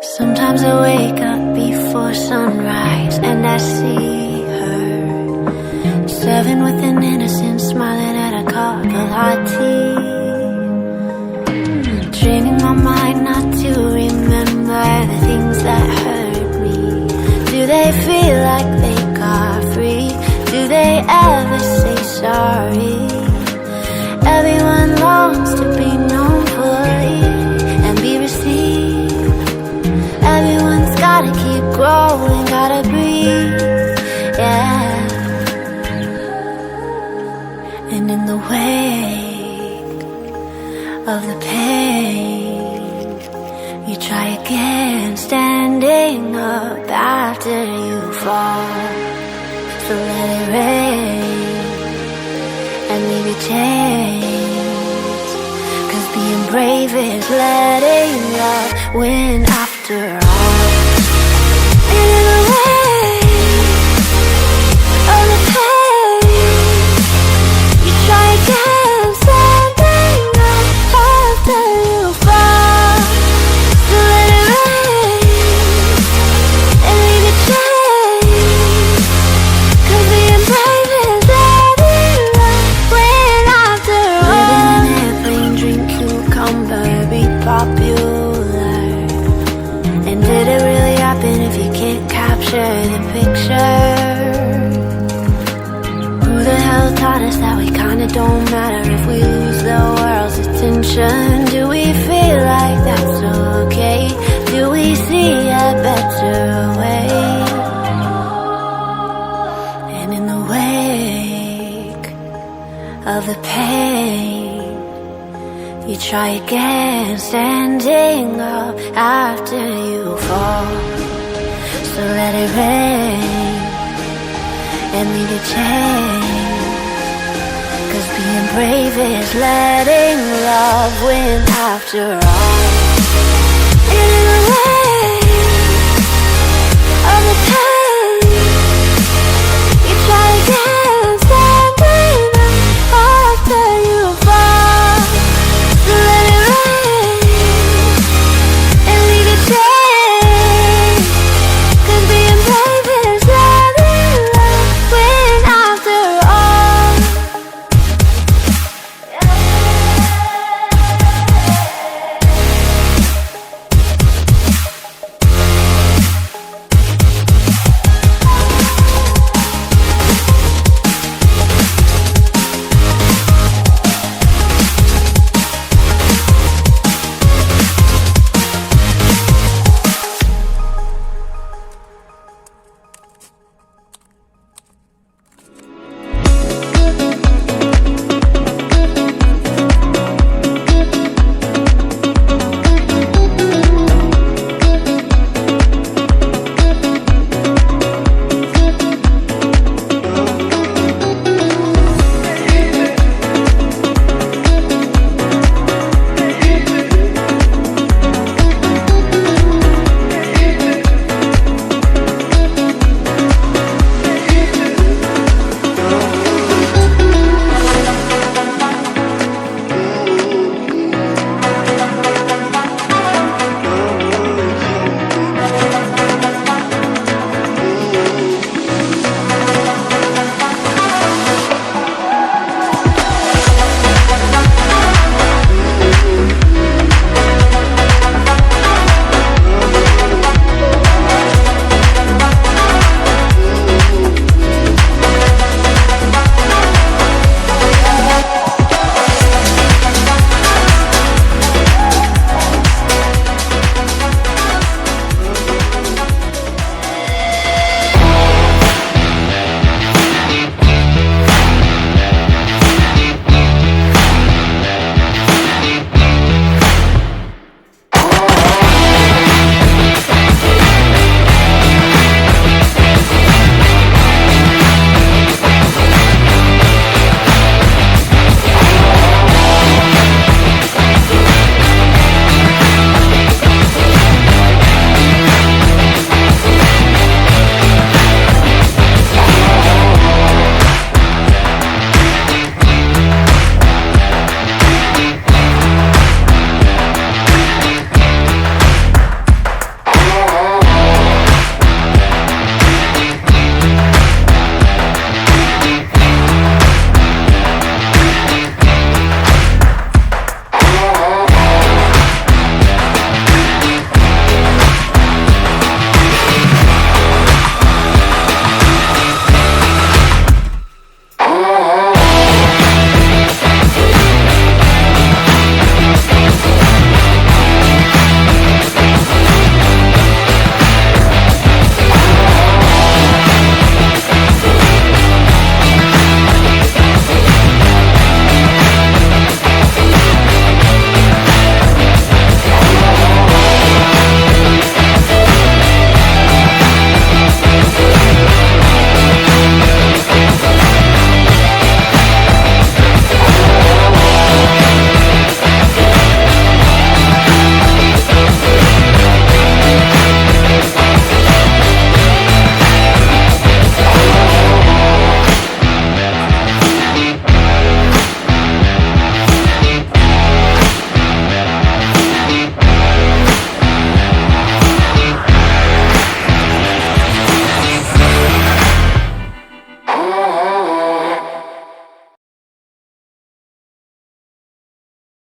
Sometimes I wake up before sunrise and I see her 7 with an innocent smiling at a cup of hot tea, training my mind not to remember the things that hurt me. Do they feel like they got free? Do they ever say sorry? Everyone longs to be known fully and be received. Everyone's gotta keep growing, gotta breathe, yeah. And in the wake of the pain, you try again, standing up after you fall. So let it rain and leave your chains, 'cause being brave is letting love win after all. And in the wake of the pain, you try again, standing up after you fall. So let it rain and leave your chains, 'cause being brave is letting love win after all. Live in an airplane, drink cucumber, be popular. And did it really happen if you can't capture the picture? Who the hell taught us that we kinda don't matter if we lose the world's attention? Do we feel like that's okay? Do we see a better way? And in the wake of the pain, you try again, standing up after you fall. So let it rain and leave your chains, 'cause being brave is letting love win after all. And in the wake of the